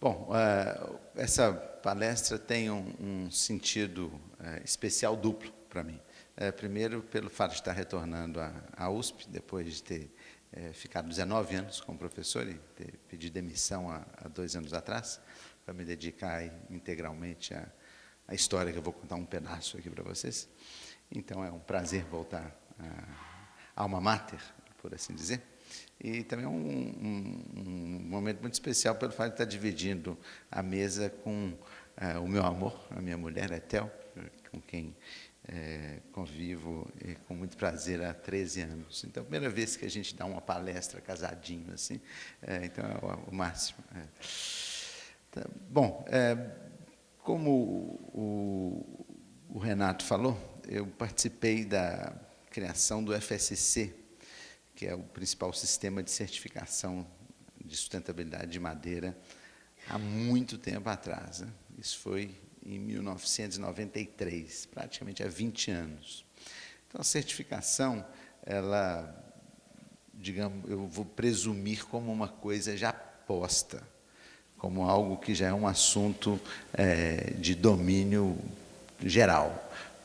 Bom, essa palestra tem um sentido especial duplo para mim. Primeiro, pelo fato de estar retornando à USP, depois de ter ficado 19 anos como professor e ter pedido demissão há 2 anos atrás, para me dedicar integralmente à história, que eu vou contar um pedaço aqui para vocês. Então, é um prazer voltar à alma mater, por assim dizer. E também é um momento muito especial pelo fato de estar dividindo a mesa com o meu amor, a minha mulher, a Ethel, com quem convivo com muito prazer há 13 anos. Então, a primeira vez que a gente dá uma palestra casadinho, assim, então é o máximo. Tá, bom, como o Renato falou, eu participei da criação do FSC, que é o principal sistema de certificação de sustentabilidade de madeira, há muito tempo atrás, né? Isso foi em 1993, praticamente há 20 anos. Então, a certificação, ela, digamos, eu vou presumir como uma coisa já posta, como algo que já é um assunto de domínio geral,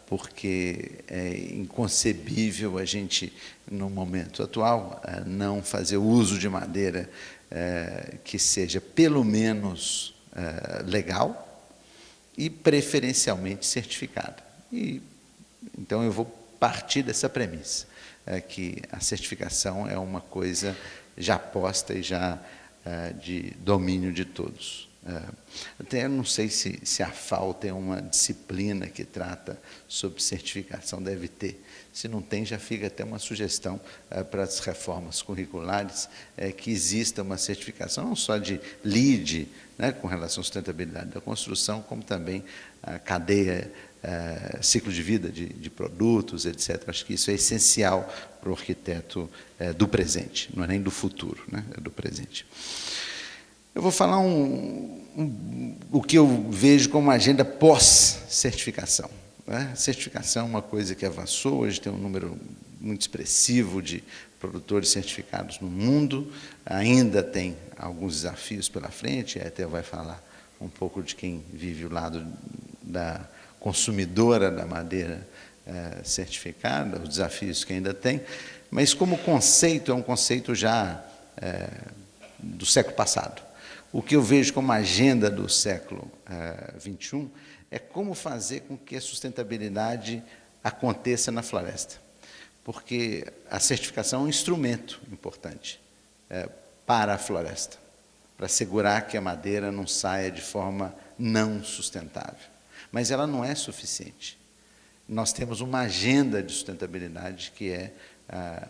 porque é inconcebível a gente, no momento atual, não fazer uso de madeira que seja pelo menos legal e preferencialmente certificada. Então, eu vou partir dessa premissa, que a certificação é uma coisa já posta e já de domínio de todos. Até não sei se a FAO tem uma disciplina que trata sobre certificação, deve ter. Se não tem, já fica até uma sugestão para as reformas curriculares, que exista uma certificação, não só de LEED, né, com relação à sustentabilidade da construção, como também a cadeia, ciclo de vida de produtos, etc. Acho que isso é essencial para o arquiteto do presente, não é nem do futuro, né, é do presente. Eu vou falar o que eu vejo como agenda pós-certificação. Né? Certificação é uma coisa que avançou, hoje tem um número muito expressivo de produtores certificados no mundo, ainda tem alguns desafios pela frente, até vai falar um pouco de quem vive o lado da consumidora da madeira certificada, os desafios que ainda tem, mas como conceito, é um conceito já do século passado. O que eu vejo como agenda do século XXI é como fazer com que a sustentabilidade aconteça na floresta. Porque a certificação é um instrumento importante para a floresta, para assegurar que a madeira não saia de forma não sustentável. Mas ela não é suficiente. Nós temos uma agenda de sustentabilidade que é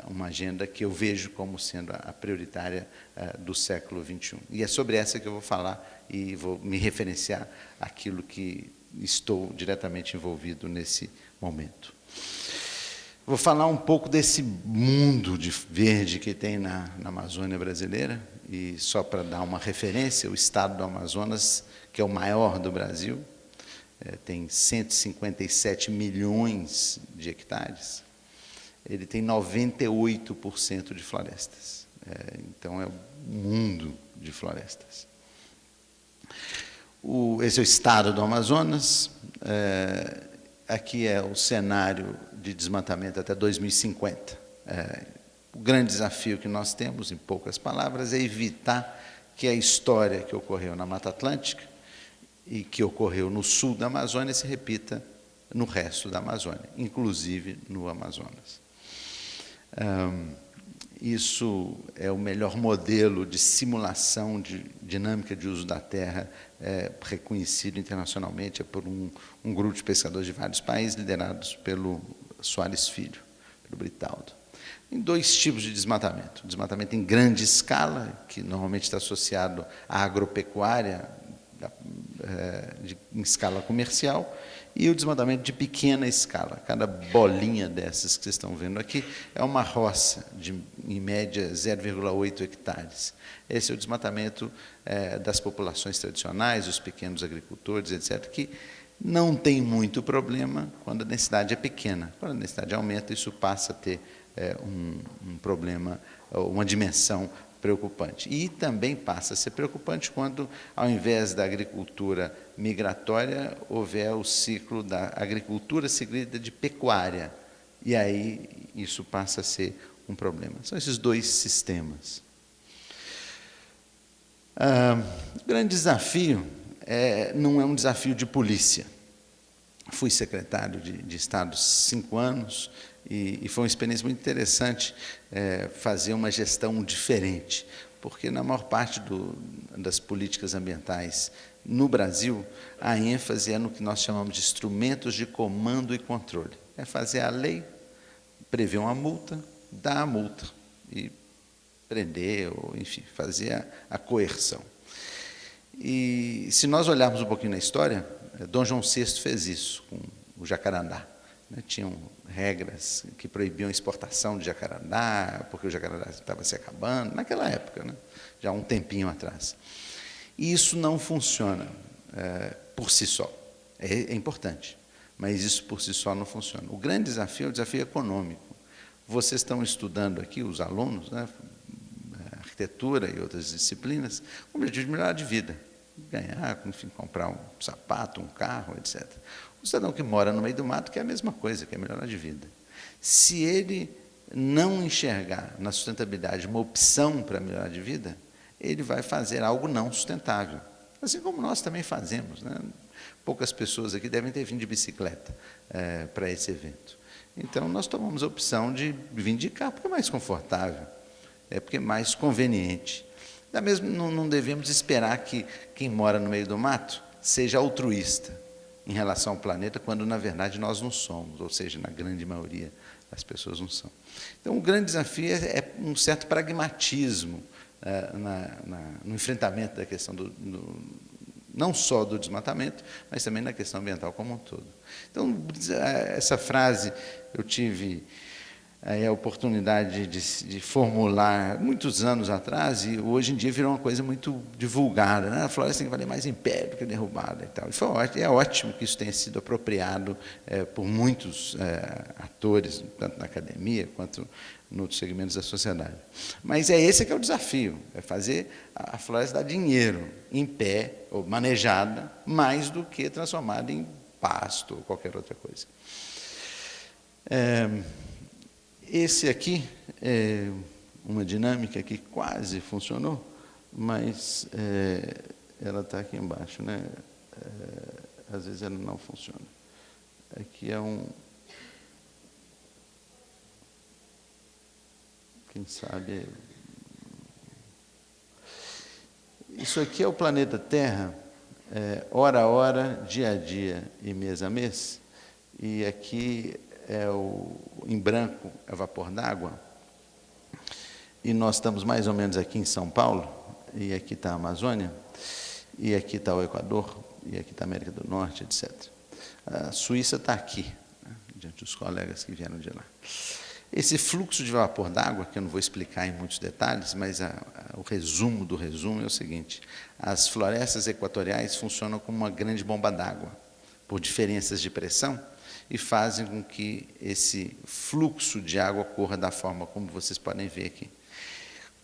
uma agenda que eu vejo como sendo a prioritária do século XXI. E é sobre essa que eu vou falar e vou me referenciar àquilo que estou diretamente envolvido nesse momento. Vou falar um pouco desse mundo de verde que tem na Amazônia brasileira, e só para dar uma referência, o estado do Amazonas, que é o maior do Brasil, tem 157 milhões de hectares, ele tem 98% de florestas. Então, é um mundo de florestas. Esse é o estado do Amazonas. Aqui é o cenário de desmatamento até 2050. O grande desafio que nós temos, em poucas palavras, é evitar que a história que ocorreu na Mata Atlântica e que ocorreu no sul da Amazônia se repita no resto da Amazônia, inclusive no Amazonas. Isso é o melhor modelo de simulação de dinâmica de uso da terra, reconhecido internacionalmente por um grupo de pesquisadores de vários países, liderados pelo Soares Filho, pelo Britaldo. Tem 2 tipos de desmatamento. O desmatamento em grande escala, que normalmente está associado à agropecuária, em escala comercial, e o desmatamento de pequena escala. Cada bolinha dessas que vocês estão vendo aqui é uma roça de, em média, 0,8 hectares. Esse é o desmatamento das populações tradicionais, dos pequenos agricultores, etc., que não tem muito problema quando a densidade é pequena. Quando a densidade aumenta, isso passa a ter um problema, uma dimensão preocupante. E também passa a ser preocupante quando, ao invés da agricultura migratória, houver o ciclo da agricultura seguida de pecuária. E aí isso passa a ser um problema. São esses dois sistemas. O grande desafio não é um desafio de polícia. Fui secretário de Estado 5 anos e foi uma experiência muito interessante fazer uma gestão diferente, porque na maior parte das políticas ambientais no Brasil, a ênfase é no que nós chamamos de instrumentos de comando e controle. É fazer a lei, prever uma multa, dar a multa e prender, ou enfim, fazer a coerção. E se nós olharmos um pouquinho na história, Dom João VI fez isso com o jacarandá. Tinham regras que proibiam a exportação de jacarandá, porque o jacarandá estava se acabando, naquela época, já há um tempinho atrás. E isso não funciona por si só. É importante, mas isso por si só não funciona. O grande desafio é o desafio econômico. Vocês estão estudando aqui, os alunos, arquitetura e outras disciplinas, com o objetivo de melhorar de vida. Ganhar, enfim, comprar um sapato, um carro, etc. O cidadão que mora no meio do mato quer a mesma coisa, quer melhorar de vida. Se ele não enxergar na sustentabilidade uma opção para melhorar de vida, ele vai fazer algo não sustentável. Assim como nós também fazemos. Poucas pessoas aqui devem ter vindo de bicicleta para esse evento. Então, nós tomamos a opção de vir de carro, porque é mais confortável, porque é mais conveniente. Não devemos esperar que quem mora no meio do mato seja altruísta em relação ao planeta, quando, na verdade, nós não somos, ou seja, na grande maioria das pessoas não são. Então, o grande desafio é um certo pragmatismo no enfrentamento da questão não só do desmatamento, mas também na questão ambiental como um todo. Então, essa frase eu tive a oportunidade de formular muitos anos atrás, e hoje em dia virou uma coisa muito divulgada. A floresta tem que valer mais em pé do que derrubada. E tal. E é ótimo que isso tenha sido apropriado por muitos atores, tanto na academia quanto em outros segmentos da sociedade. Mas esse que é o desafio, é fazer a floresta dar dinheiro em pé, ou manejada, mais do que transformada em pasto ou qualquer outra coisa. Esse aqui é uma dinâmica que quase funcionou, mas ela está aqui embaixo, às vezes ela não funciona. Aqui é quem sabe... Isso aqui é o planeta Terra, hora a hora, dia a dia e mês a mês, e aqui em branco é vapor d'água, e nós estamos mais ou menos aqui em São Paulo, e aqui está a Amazônia, e aqui está o Equador, e aqui está a América do Norte, etc. A Suíça está aqui, diante dos colegas que vieram de lá. Esse fluxo de vapor d'água, que eu não vou explicar em muitos detalhes, mas o resumo do resumo é o seguinte: as florestas equatoriais funcionam como uma grande bomba d'água, por diferenças de pressão, e fazem com que esse fluxo de água corra da forma como vocês podem ver aqui.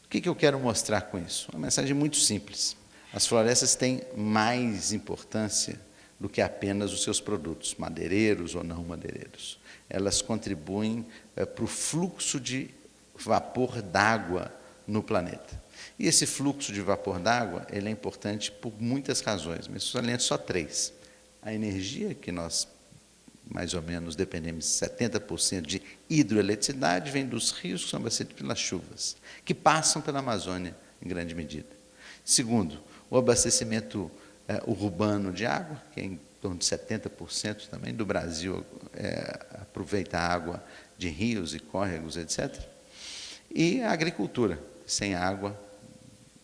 O que eu quero mostrar com isso? Uma mensagem muito simples. As florestas têm mais importância do que apenas os seus produtos, madeireiros ou não madeireiros. Elas contribuem para o fluxo de vapor d'água no planeta. E esse fluxo de vapor d'água ele é importante por muitas razões, mas saliento só 3. A energia, que nós mais ou menos dependemos de 70% de hidroeletricidade, vem dos rios que são abastecidos pelas chuvas, que passam pela Amazônia em grande medida. Segundo, o abastecimento urbano de água, que é em torno de 70% também do Brasil aproveita a água de rios e córregos, etc. E a agricultura. Sem água,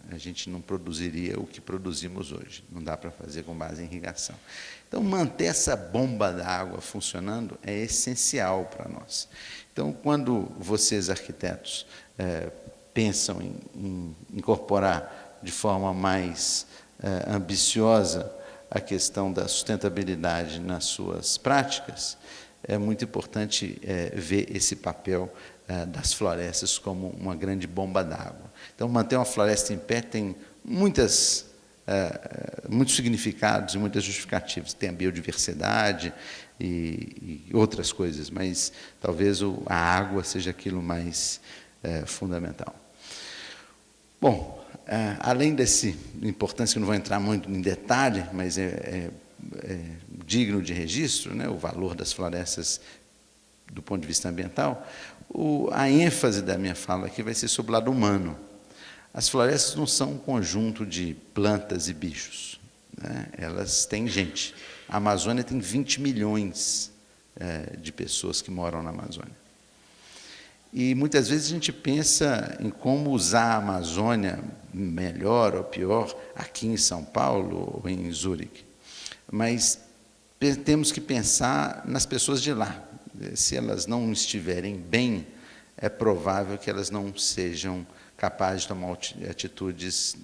a gente não produziria o que produzimos hoje. Não dá para fazer com base em irrigação. Então, manter essa bomba d'água funcionando é essencial para nós. Então, quando vocês, arquitetos, pensam em incorporar de forma mais ambiciosa a questão da sustentabilidade nas suas práticas, é muito importante ver esse papel das florestas como uma grande bomba d'água. Então, manter uma floresta em pé tem muitos significados e muitas justificativas. Tem a biodiversidade e outras coisas, mas talvez a água seja aquilo mais fundamental. Bom, além dessa importância, que eu não vou entrar muito em detalhe, mas é digno de registro, né, o valor das florestas do ponto de vista ambiental, a ênfase da minha fala aqui vai ser sobre o lado humano. As florestas não são um conjunto de plantas e bichos, né? Elas têm gente. A Amazônia tem 20 milhões de pessoas que moram na Amazônia. E muitas vezes a gente pensa em como usar a Amazônia melhor ou pior aqui em São Paulo ou em Zurique. Mas temos que pensar nas pessoas de lá. Se elas não estiverem bem, é provável que elas não sejam capazes de tomar atitudes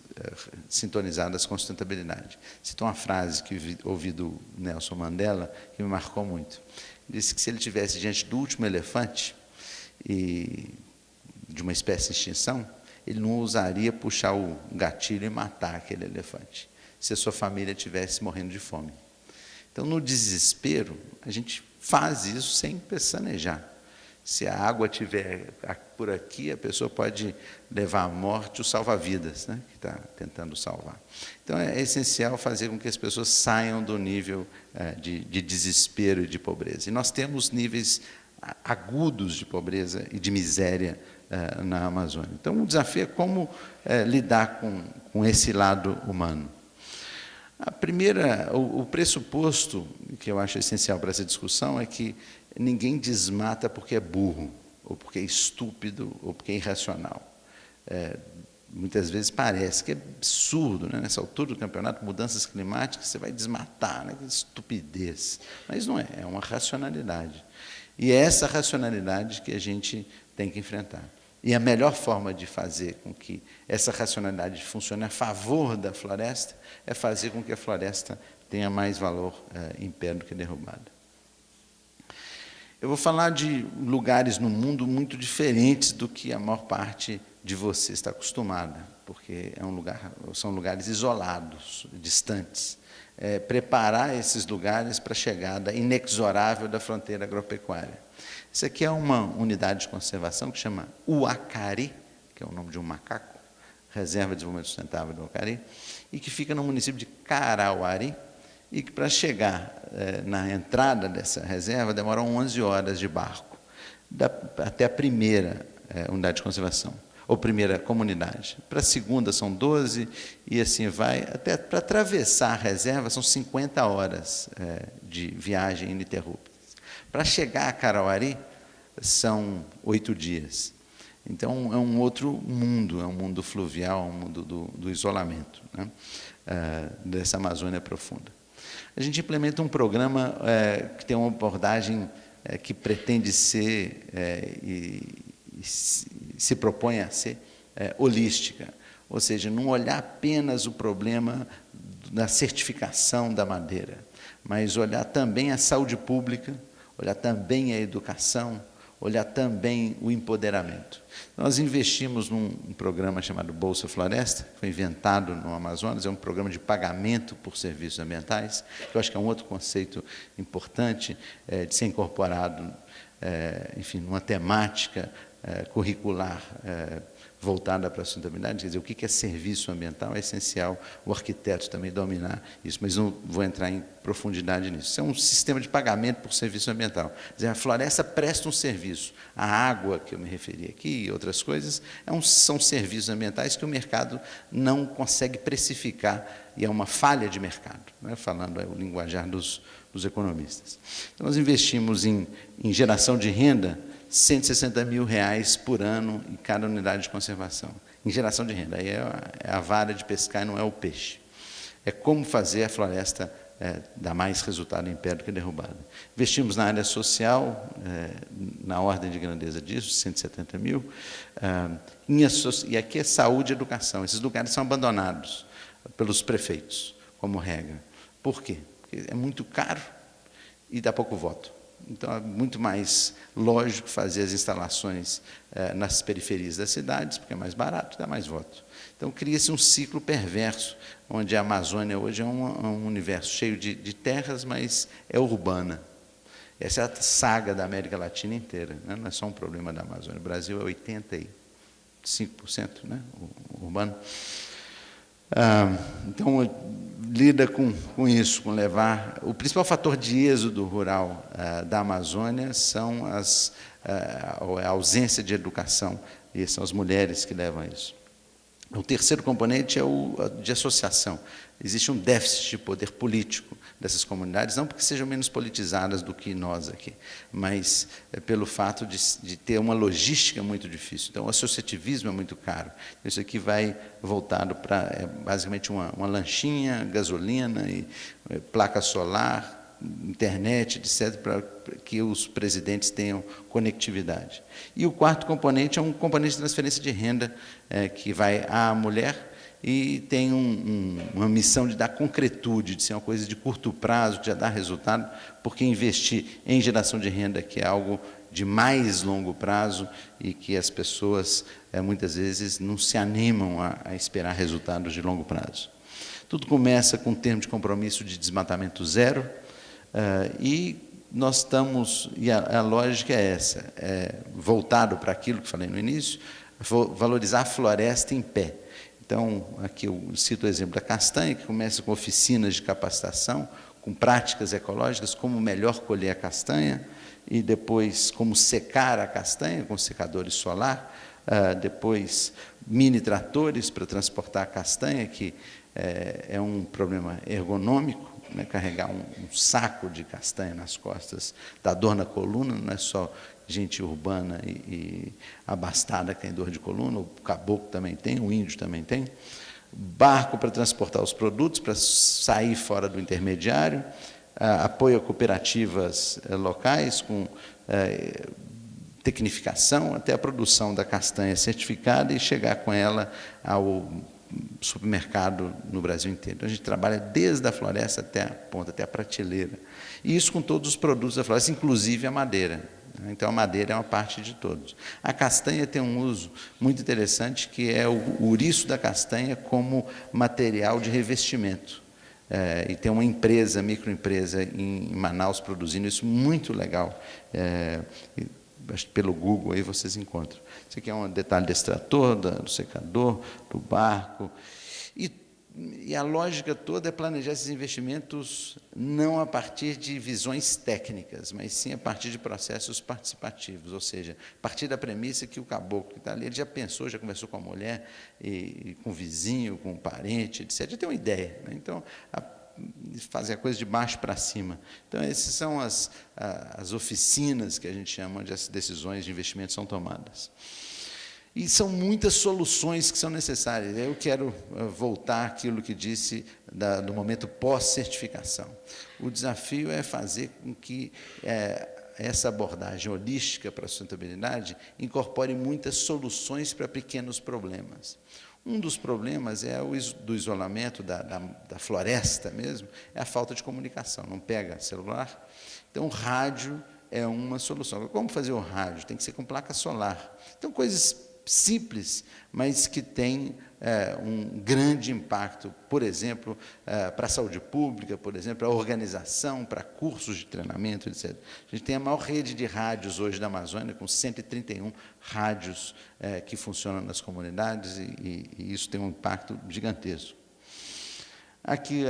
sintonizadas com sustentabilidade. Citou uma frase que ouvi do Nelson Mandela, que me marcou muito. Ele disse que se ele estivesse diante do último elefante, e de uma espécie em extinção, ele não ousaria puxar o gatilho e matar aquele elefante, se a sua família estivesse morrendo de fome. Então, no desespero, a gente faz isso sem pestanejar. Se a água estiver por aqui, a pessoa pode levar à morte o salva-vidas, né, que está tentando salvar. Então, é essencial fazer com que as pessoas saiam do nível de desespero e de pobreza. E nós temos níveis agudos de pobreza e de miséria na Amazônia. Então, o desafio é como lidar com esse lado humano. O pressuposto que eu acho essencial para essa discussão é que ninguém desmata porque é burro, ou porque é estúpido, ou porque é irracional. Muitas vezes parece que é absurdo, né? Nessa altura do campeonato, mudanças climáticas, você vai desmatar, né? Que estupidez. Mas não é, é uma racionalidade. E é essa racionalidade que a gente tem que enfrentar. E a melhor forma de fazer com que essa racionalidade funcione a favor da floresta é fazer com que a floresta tenha mais valor em pé do que derrubada. Eu vou falar de lugares no mundo muito diferentes do que a maior parte de vocês está acostumada, porque são lugares isolados, distantes. Preparar esses lugares para a chegada inexorável da fronteira agropecuária. Isso aqui é uma unidade de conservação que chama Uacari, que é o nome de um macaco, Reserva de Desenvolvimento Sustentável do Uacari, e que fica no município de Carauari, e que para chegar na entrada dessa reserva demoram 11 horas de barco, até a primeira unidade de conservação, ou primeira comunidade. Para a segunda são 12, e assim vai. Até para atravessar a reserva são 50 horas de viagem ininterrupta. Para chegar a Carauari são 8 dias. Então, é um outro mundo, é um mundo fluvial, um mundo do isolamento, né? Dessa Amazônia profunda. A gente implementa um programa que tem uma abordagem que pretende ser e se propõe a ser holística, ou seja, não olhar apenas o problema da certificação da madeira, mas olhar também a saúde pública, olhar também a educação, olhar também o empoderamento. Nós investimos num programa chamado Bolsa Floresta, que foi inventado no Amazonas, é um programa de pagamento por serviços ambientais, que eu acho que é um outro conceito importante de ser incorporado, enfim, numa temática curricular voltada para a sustentabilidade. Quer dizer, o que é serviço ambiental é essencial o arquiteto também dominar isso, mas não vou entrar em profundidade nisso. Isso é um sistema de pagamento por serviço ambiental. Quer dizer, a floresta presta um serviço. A água, que eu me referi aqui, e outras coisas, são serviços ambientais que o mercado não consegue precificar, e é uma falha de mercado, né? Falando o linguajar dos economistas. Então, nós investimos em geração de renda, R$160 mil por ano em cada unidade de conservação, em geração de renda. Aí é a vara de pescar e não é o peixe. É como fazer a floresta dar mais resultado em pé do que derrubada. Investimos na área social, na ordem de grandeza disso, 170 mil. E aqui é saúde e educação. Esses lugares são abandonados pelos prefeitos, como regra. Por quê? Porque é muito caro e dá pouco voto. Então, é muito mais lógico fazer as instalações nas periferias das cidades, porque é mais barato, dá mais voto. Então, cria-se um ciclo perverso, onde a Amazônia hoje é um universo cheio de terras, mas é urbana. Essa é a saga da América Latina inteira, né? Não é só um problema da Amazônia. O Brasil é 85%, né, urbano. Então, lida com isso, com levar... O principal fator de êxodo rural da Amazônia são a ausência de educação, e são as mulheres que levam a isso. O terceiro componente é o de associação. Existe um déficit de poder político dessas comunidades, não porque sejam menos politizadas do que nós aqui, mas pelo fato de ter uma logística muito difícil. Então, o associativismo é muito caro. Isso aqui vai voltado para, basicamente, uma lanchinha, gasolina, e placa solar, internet, etc., para que os presidentes tenham conectividade. E o quarto componente é um componente de transferência de renda, que vai à mulher e tem uma missão de dar concretude, de ser uma coisa de curto prazo, que já dá resultado, porque investir em geração de renda, que é algo de mais longo prazo e que as pessoas, muitas vezes, não se animam a esperar resultados de longo prazo. Tudo começa com um termo de compromisso de desmatamento zero, e nós estamos, e a lógica é essa, voltado para aquilo que falei no início, valorizar a floresta em pé. Então, aqui eu cito o exemplo da castanha, que começa com oficinas de capacitação, com práticas ecológicas, como melhor colher a castanha, e depois como secar a castanha, com secadores solar, depois mini tratores para transportar a castanha, que é um problema ergonômico, né, carregar um saco de castanha nas costas, dá dor na coluna, não é só gente urbana e abastada que tem dor de coluna, o caboclo também tem, o índio também tem. Barco para transportar os produtos, para sair fora do intermediário, apoio a cooperativas locais com tecnificação, até a produção da castanha certificada e chegar com ela ao supermercado no Brasil inteiro. Então, a gente trabalha desde a floresta até a ponta, até a prateleira. E isso com todos os produtos da floresta, inclusive a madeira. Então, a madeira é uma parte de todos. A castanha tem um uso muito interessante, que é o ouriço da castanha como material de revestimento. E tem uma empresa, microempresa em Manaus produzindo isso muito legal. Pelo Google aí vocês encontram. Isso aqui é um detalhe do extrator, do secador, do barco. E a lógica toda é planejar esses investimentos não a partir de visões técnicas, mas sim a partir de processos participativos, ou seja, a partir da premissa que o caboclo que está ali, ele já pensou, já conversou com a mulher, e com o vizinho, com o parente, etc., já tem uma ideia, né? Então, fazer a coisa de baixo para cima. Então, essas são as oficinas que a gente chama, onde as decisões de investimento são tomadas. E são muitas soluções que são necessárias. Eu quero voltar àquilo que disse do momento pós-certificação. O desafio é fazer com que essa abordagem holística para a sustentabilidade incorpore muitas soluções para pequenos problemas. Um dos problemas é do isolamento da floresta mesmo, é a falta de comunicação, não pega celular. Então, o rádio é uma solução. Como fazer o rádio? Tem que ser com placa solar. Então, coisas simples, mas que têm um grande impacto, por exemplo, para a saúde pública, por exemplo, para a organização, para cursos de treinamento, etc. A gente tem a maior rede de rádios hoje da Amazônia, com 131 rádios que funcionam nas comunidades, e isso tem um impacto gigantesco. Aqui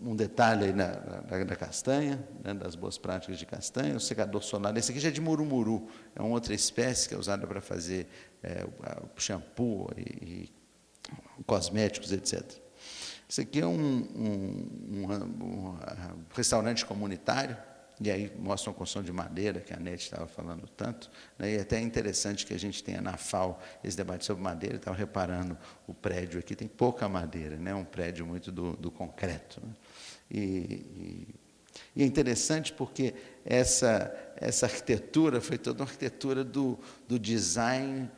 um detalhe aí da castanha, né, das boas práticas de castanha, o secador solar. Esse aqui já é de murumuru, é uma outra espécie que é usada para fazer o shampoo e cosméticos, etc. Esse aqui é um restaurante comunitário, e aí mostra uma construção de madeira, que a Nete estava falando tanto, né, e é até interessante que a gente tenha na FAO esse debate sobre madeira. Eu estava reparando, o prédio aqui tem pouca madeira, né, um prédio muito do concreto, né. E é interessante porque essa arquitetura foi toda uma arquitetura do design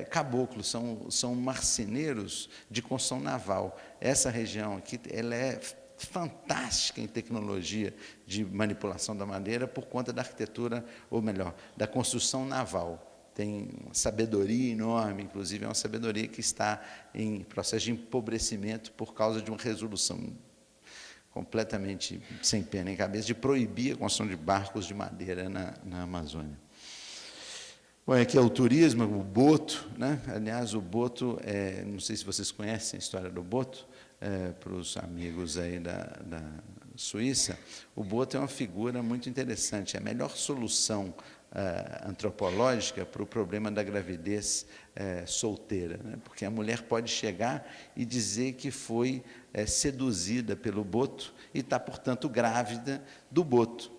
caboclo, são marceneiros de construção naval. Essa região aqui, ela é fantástica em tecnologia de manipulação da madeira por conta da arquitetura, ou melhor, da construção naval. Tem uma sabedoria enorme, inclusive é uma sabedoria que está em processo de empobrecimento por causa de uma resolução completamente sem pé nem cabeça de proibir a construção de barcos de madeira na Amazônia. Bom, aqui é o turismo, o boto, né? Aliás, o boto, não sei se vocês conhecem a história do boto, para os amigos aí da Suíça, o boto é uma figura muito interessante, é a melhor solução antropológica para o problema da gravidez solteira, né? Porque a mulher pode chegar e dizer que foi seduzida pelo boto e está, portanto, grávida do boto.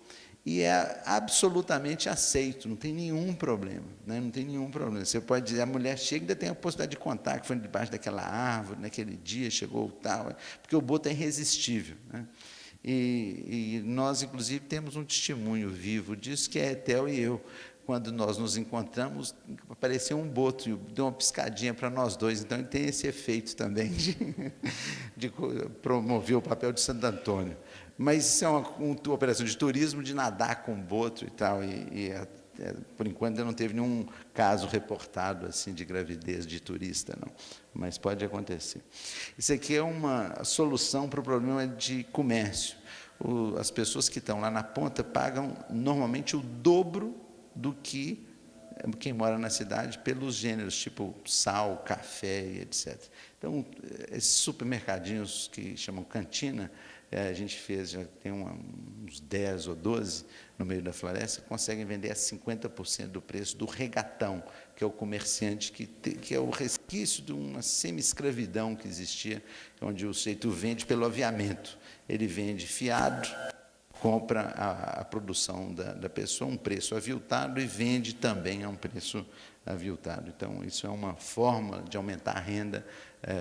E é absolutamente aceito, não tem nenhum problema, né? Não tem nenhum problema. Você pode dizer, a mulher chega e ainda tem a possibilidade de contar que foi debaixo daquela árvore, naquele dia, chegou tal, porque o boto é irresistível, né? E nós, inclusive, temos um testemunho vivo disso, que é Etel e eu. Quando nós nos encontramos, apareceu um boto e deu uma piscadinha para nós dois. Então, ele tem esse efeito também de promover o papel de Santo Antônio. Mas isso é uma operação de turismo, de nadar com boto e tal, por enquanto ainda não teve nenhum caso reportado assim de gravidez de turista, não, mas pode acontecer. Isso aqui é uma solução para o problema de comércio. As pessoas que estão lá na ponta pagam normalmente o dobro do que quem mora na cidade pelos gêneros, tipo sal, café e etc. Então, esses supermercadinhos que chamam cantina, a gente fez, já tem uns 10 ou 12 no meio da floresta, conseguem vender a 50% do preço do regatão, que é o comerciante que é o resquício de uma semi-escravidão que existia, onde o sujeito vende pelo aviamento. Ele vende fiado, compra a produção da pessoa, um preço aviltado, e vende também a um preço aviltado. Então, isso é uma forma de aumentar a renda,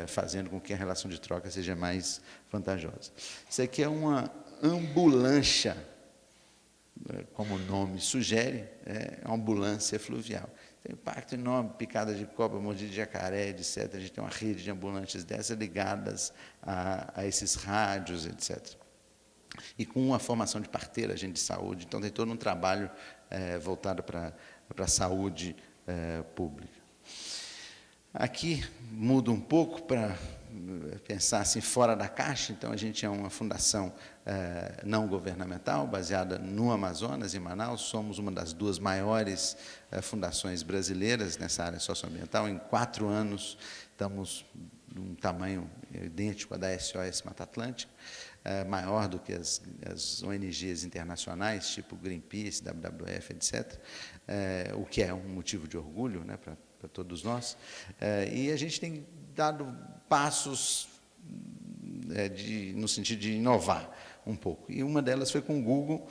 fazendo com que a relação de troca seja mais vantajosa. Isso aqui é uma ambulância, como o nome sugere, é uma ambulância fluvial. Tem impacto enorme, picada de cobra, mordida de jacaré, etc. A gente tem uma rede de ambulantes dessas ligadas a esses rádios, etc. E com uma formação de parteira, agente de saúde. Então, tem todo um trabalho voltado para a saúde pública. Aqui muda um pouco para pensar assim fora da caixa. Então, a gente é uma fundação não governamental, baseada no Amazonas, em Manaus. Somos uma das 2 maiores fundações brasileiras nessa área socioambiental. Em 4 anos, estamos num tamanho idêntico à da SOS Mata Atlântica, maior do que as ONGs internacionais, tipo Greenpeace, WWF, etc., o que é um motivo de orgulho, né, para todos nós. E a gente tem dado passos no sentido de inovar um pouco. E uma delas foi com o Google,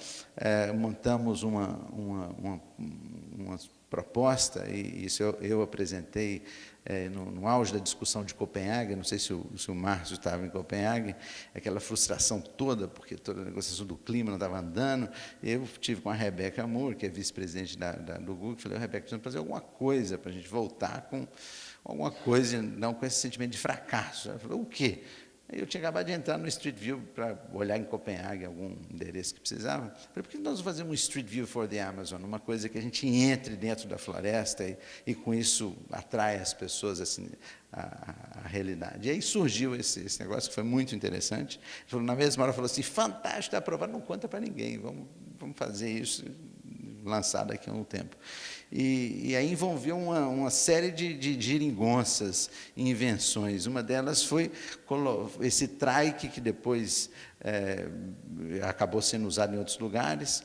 montamos uma proposta, e isso eu apresentei no auge da discussão de Copenhague. Não sei se o Márcio estava em Copenhague, aquela frustração toda, porque toda a negociação do clima não estava andando. Eu tive com a Rebeca Moore, que é vice-presidente do Google, falei, Rebeca, precisamos fazer alguma coisa para a gente voltar com alguma coisa, não com esse sentimento de fracasso. Ela falou, o quê? Eu tinha acabado de entrar no Street View para olhar em Copenhague algum endereço que precisava. Falei, por que nós vamos fazer um Street View for the Amazon? Uma coisa que a gente entre dentro da floresta e com isso atrai as pessoas assim, a realidade. E aí surgiu esse negócio que foi muito interessante. Ele falou, na mesma hora, falou assim, fantástico, está aprovado, não conta para ninguém, vamos fazer isso, lançado daqui a um tempo. E aí envolveu uma série de geringonças, invenções. Uma delas foi esse trike, que depois acabou sendo usado em outros lugares,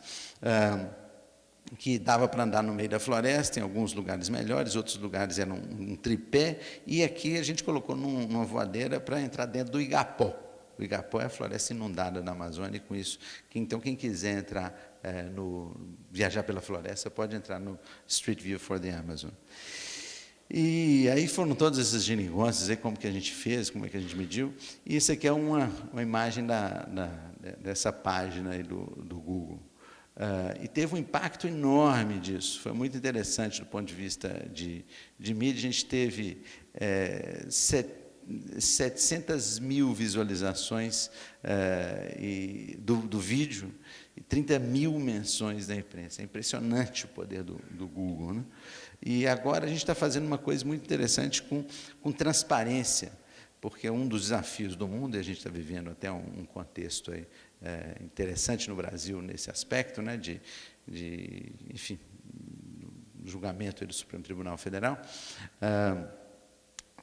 que dava para andar no meio da floresta, em alguns lugares melhores, outros lugares eram um tripé, e aqui a gente colocou numa voadeira para entrar dentro do Igapó. O Igapó é a floresta inundada da Amazônia, e com isso, então quem quiser entrar viajar pela floresta, pode entrar no Street View for the Amazon. E aí foram todas essas geringonças, como que a gente fez, como é que a gente mediu. E isso aqui é uma imagem dessa página aí do Google. E teve um impacto enorme disso, foi muito interessante do ponto de vista de mídia. A gente teve 700 mil visualizações do vídeo e 30 mil menções da imprensa. É impressionante o poder do Google, né? E agora a gente está fazendo uma coisa muito interessante com transparência, porque um dos desafios do mundo, e a gente está vivendo até um contexto aí, interessante no Brasil nesse aspecto, né, enfim, julgamento do Supremo Tribunal Federal,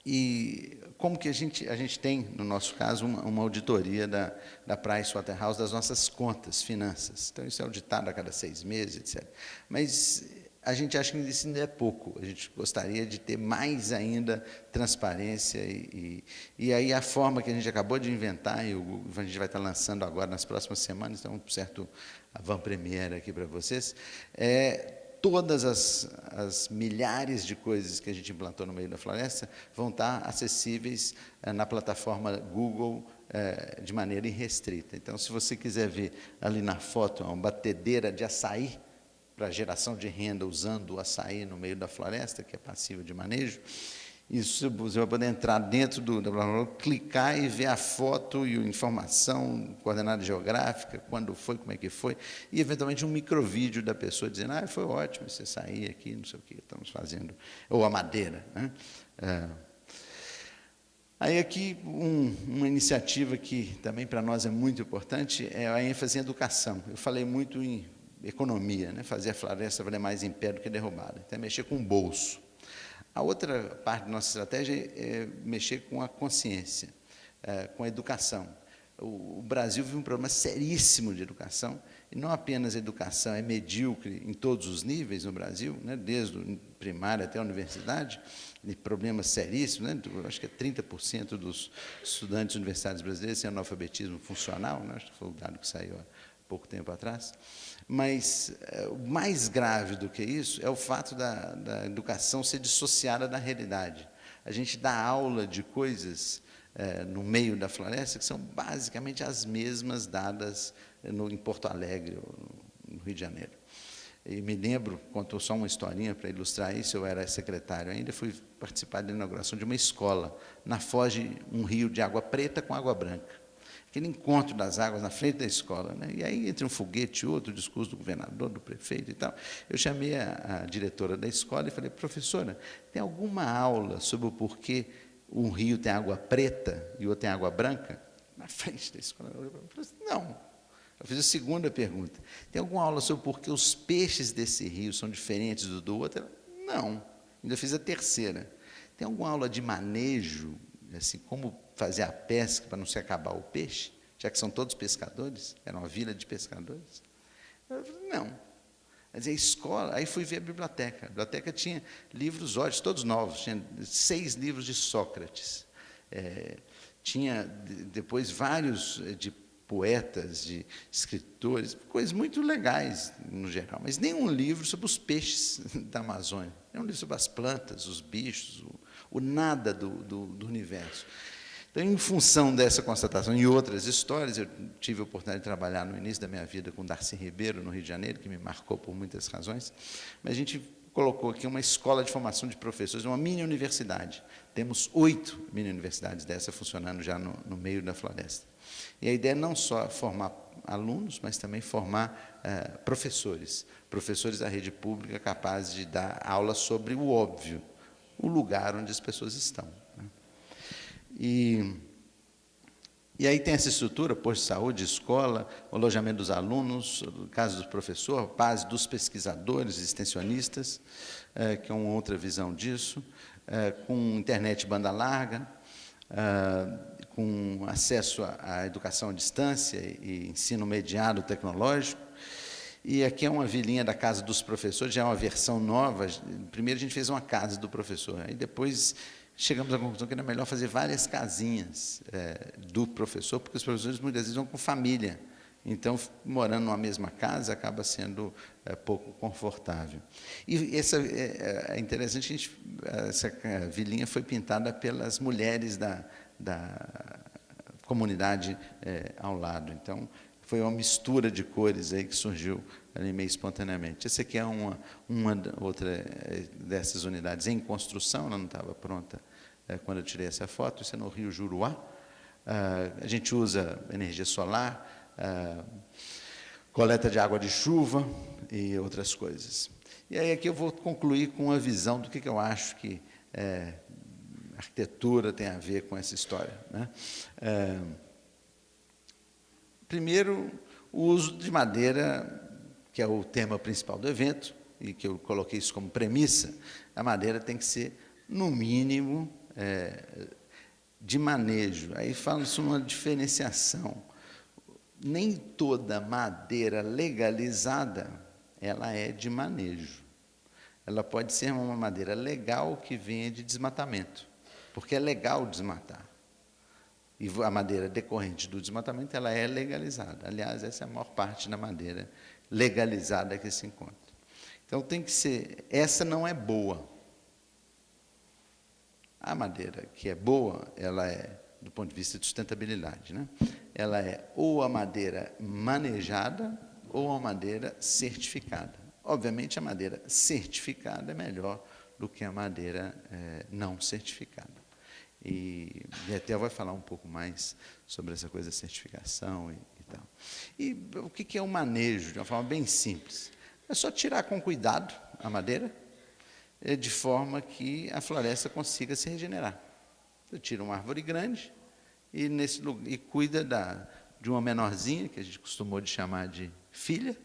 e como que a gente tem, no nosso caso, uma auditoria da Pricewaterhouse das nossas contas, finanças. Então, isso é auditado a cada 6 meses, etc. Mas a gente acha que isso ainda é pouco. A gente gostaria de ter mais ainda transparência e aí a forma que a gente acabou de inventar, e a gente vai estar lançando agora nas próximas semanas, então, um certo avant-première aqui para vocês, todas as milhares de coisas que a gente implantou no meio da floresta vão estar acessíveis na plataforma Google de maneira irrestrita. Então, se você quiser ver ali na foto uma batedeira de açaí para geração de renda usando o açaí no meio da floresta, que é passível de manejo, isso você vai poder entrar dentro da plataforma, clicar e ver a foto e a informação, coordenada geográfica, quando foi, como é que foi, e eventualmente um microvídeo da pessoa dizendo, foi ótimo você sair aqui, não sei o que estamos fazendo, ou a madeira, né? Aí aqui uma iniciativa que também para nós é muito importante é a ênfase em educação. Eu falei muito em economia, né? Fazer a floresta valer mais em pé do que derrubada, então mexer com o bolso. A outra parte da nossa estratégia é mexer com a consciência, com a educação. O Brasil vive um problema seríssimo de educação, e não apenas a educação é medíocre em todos os níveis no Brasil, né, desde o primário até a universidade, e problemas seríssimos, né, acho que 30% dos estudantes universitários brasileiros têm analfabetismo funcional, né, acho que foi o dado que saiu há pouco tempo atrás. Mas o mais grave do que isso é o fato da educação ser dissociada da realidade. A gente dá aula de coisas no meio da floresta que são basicamente as mesmas dadas em Porto Alegre, no Rio de Janeiro. E me lembro, contou só uma historinha para ilustrar isso, eu era secretário ainda, fui participar da inauguração de uma escola, na foz de um rio de água preta com água branca. Aquele encontro das águas na frente da escola, né? E aí, entre um foguete e outro, o discurso do governador, do prefeito e tal, eu chamei a diretora da escola e falei, professora, tem alguma aula sobre o porquê um rio tem água preta e o outro tem água branca? Na frente da escola. Eu falei assim, não. Eu fiz a segunda pergunta. Tem alguma aula sobre por que os peixes desse rio são diferentes do outro? Não. Ainda fiz a terceira. Tem alguma aula de manejo, assim, como fazer a pesca para não se acabar o peixe, já que são todos pescadores? Era uma vila de pescadores? Eu falei, não. Mas a escola, aí fui ver a biblioteca. A biblioteca tinha livros ótimos, todos novos. Tinha 6 livros de Sócrates. Tinha depois vários de poetas, de escritores, coisas muito legais no geral, mas nenhum livro sobre os peixes da Amazônia, nenhum livro sobre as plantas, os bichos, o nada do universo. Então, em função dessa constatação e outras histórias, eu tive a oportunidade de trabalhar no início da minha vida com Darcy Ribeiro, no Rio de Janeiro, que me marcou por muitas razões, mas a gente colocou aqui uma escola de formação de professores, uma mini-universidade. Temos 8 mini-universidades dessa funcionando já no meio da floresta. E a ideia é não só formar alunos, mas também formar professores da rede pública capazes de dar aula sobre o óbvio, o lugar onde as pessoas estão. E aí tem essa estrutura, posto de saúde, escola, o alojamento dos alunos, casa do professor, base dos pesquisadores, extensionistas, que é uma outra visão disso, com internet banda larga, com acesso à educação à distância e ensino mediado tecnológico. E aqui é uma vilinha da casa dos professores, já é uma versão nova. Primeiro a gente fez uma casa do professor, aí depois chegamos à conclusão que era melhor fazer várias casinhas do professor, porque os professores muitas vezes vão com família. Então, morando numa mesma casa, acaba sendo pouco confortável. E é interessante que essa vilinha foi pintada pelas mulheres da comunidade ao lado. Então, foi uma mistura de cores aí que surgiu ali meio espontaneamente. Essa aqui é outra dessas unidades em construção, ela não estava pronta quando eu tirei essa foto, isso é no Rio Juruá. A gente usa energia solar, coleta de água de chuva e outras coisas. E aí aqui eu vou concluir com uma visão do que eu acho que arquitetura tem a ver com essa história, né? Primeiro, o uso de madeira, que é o tema principal do evento, e que eu coloquei isso como premissa. A madeira tem que ser, no mínimo, de manejo. Aí fala-se uma diferenciação. Nem toda madeira legalizada, ela é de manejo. Ela pode ser uma madeira legal que venha de desmatamento, porque é legal desmatar. E a madeira decorrente do desmatamento, ela é legalizada. Aliás, essa é a maior parte da madeira legalizada que se encontra. Então, tem que ser... Essa não é boa. A madeira que é boa, ela é, do ponto de vista de sustentabilidade, né? Ela é ou a madeira manejada ou a madeira certificada. Obviamente, a madeira certificada é melhor do que a madeira não certificada. E até vai falar um pouco mais sobre essa coisa da certificação e tal. E o que é o manejo? De uma forma bem simples. É só tirar com cuidado a madeira, de forma que a floresta consiga se regenerar. Você tira uma árvore grande e cuida de uma menorzinha, que a gente costumou de chamar de filha,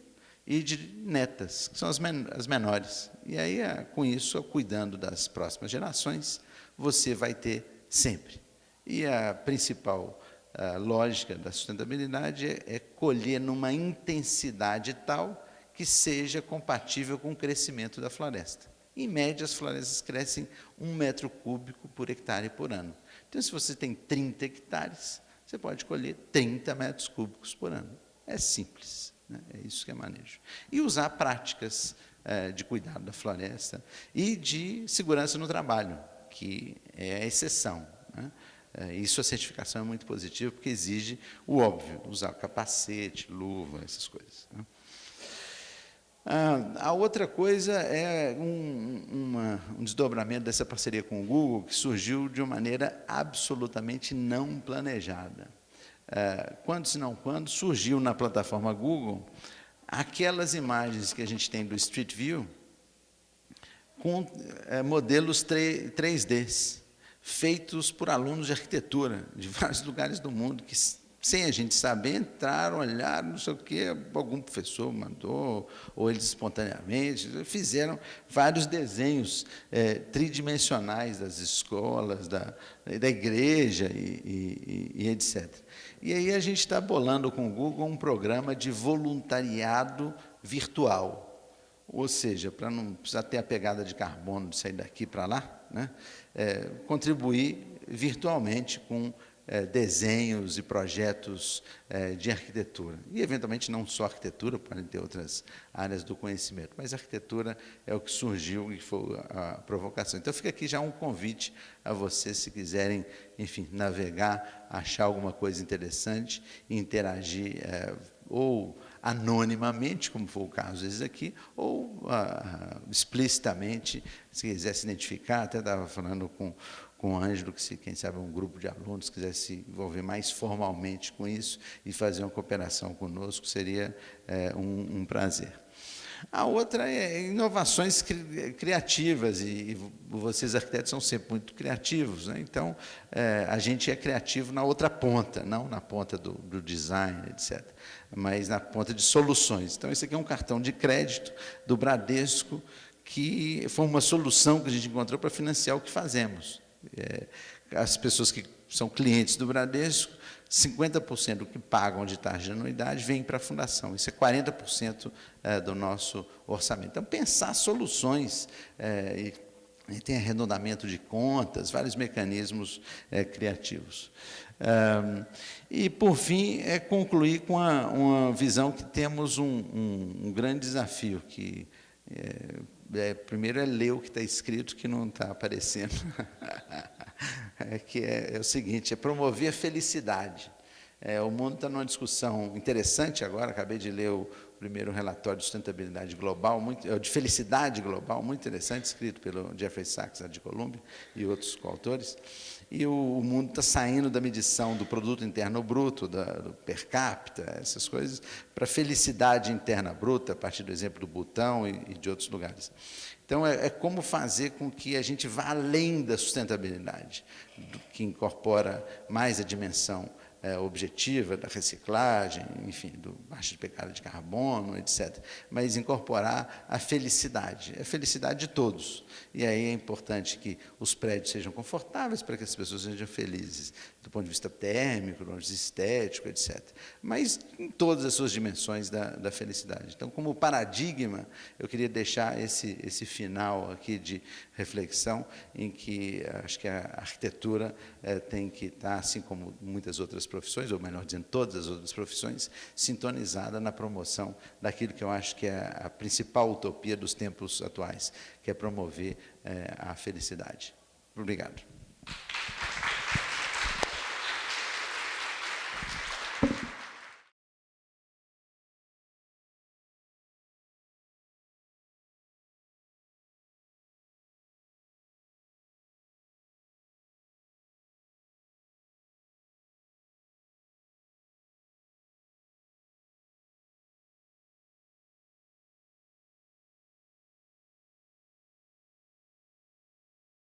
e de netas, que são as menores. E aí, com isso, cuidando das próximas gerações, você vai ter sempre. E a principal lógica da sustentabilidade é colher numa intensidade tal que seja compatível com o crescimento da floresta. Em média, as florestas crescem 1 metro cúbico por hectare por ano. Então, se você tem 30 hectares, você pode colher 30 metros cúbicos por ano. É simples, né? É isso que é manejo. E usar práticas de cuidado da floresta e de segurança no trabalho, que é a exceção, né? Isso, a certificação é muito positiva, porque exige o óbvio, usar capacete, luva, essas coisas, né? A outra coisa é um desdobramento dessa parceria com o Google, que surgiu de uma maneira absolutamente não planejada. Quando, se não quando, surgiu na plataforma Google aquelas imagens que a gente tem do Street View com modelos 3D, feitos por alunos de arquitetura de vários lugares do mundo, que, sem a gente saber, entraram, olharam, não sei o quê, algum professor mandou, ou eles espontaneamente, fizeram vários desenhos tridimensionais das escolas, da igreja e etc. E aí a gente está bolando com o Google um programa de voluntariado virtual, ou seja, para não precisar ter a pegada de carbono de sair daqui para lá, né? Contribuir virtualmente com desenhos e projetos de arquitetura. E, eventualmente, não só arquitetura, podem ter outras áreas do conhecimento, mas a arquitetura é o que surgiu e foi a provocação. Então, fica aqui já um convite a vocês, se quiserem, enfim, navegar, achar alguma coisa interessante, interagir, ou anonimamente, como foi o caso às vezes aqui, ou explicitamente, se quiser se identificar. Até estava falando com o Ângelo, que, quem sabe, um grupo de alunos quiser se envolver mais formalmente com isso e fazer uma cooperação conosco, seria um prazer. A outra é inovações criativas, e vocês, arquitetos, são sempre muito criativos, né? Então, a gente é criativo na outra ponta, não na ponta do design, etc., mas na ponta de soluções. Então, esse aqui é um cartão de crédito do Bradesco, que foi uma solução que a gente encontrou para financiar o que fazemos. As pessoas que são clientes do Bradesco, 50% do que pagam de taxa de anuidade vem para a fundação. Isso é 40% do nosso orçamento. Então, pensar soluções, e tem arredondamento de contas, vários mecanismos criativos. E, por fim, concluir com uma visão que temos um grande desafio, que primeiro é ler o que está escrito, que não está aparecendo, que é o seguinte: é promover a felicidade. O mundo está numa discussão interessante agora. Acabei de ler primeiro relatório de sustentabilidade global, de felicidade global, muito interessante, escrito pelo Jeffrey Sachs, de Columbia, e outros coautores. E o mundo está saindo da medição do produto interno bruto, do per capita, essas coisas, para a felicidade interna bruta, a partir do exemplo do Butão e de outros lugares. Então, é como fazer com que a gente vá além da sustentabilidade, que incorpora mais a dimensão objetiva da reciclagem, enfim, do baixo de pegada de carbono, etc. Mas incorporar a felicidade de todos. E aí é importante que os prédios sejam confortáveis para que as pessoas sejam felizes, do ponto de vista térmico, do ponto de vista estético, etc. Mas em todas as suas dimensões da felicidade. Então, como paradigma, eu queria deixar esse final aqui de reflexão, em que acho que a arquitetura tem que estar, assim como muitas outras profissões, ou melhor dizendo, todas as outras profissões, sintonizada na promoção daquilo que eu acho que é a principal utopia dos tempos atuais, que é promover a felicidade. Obrigado.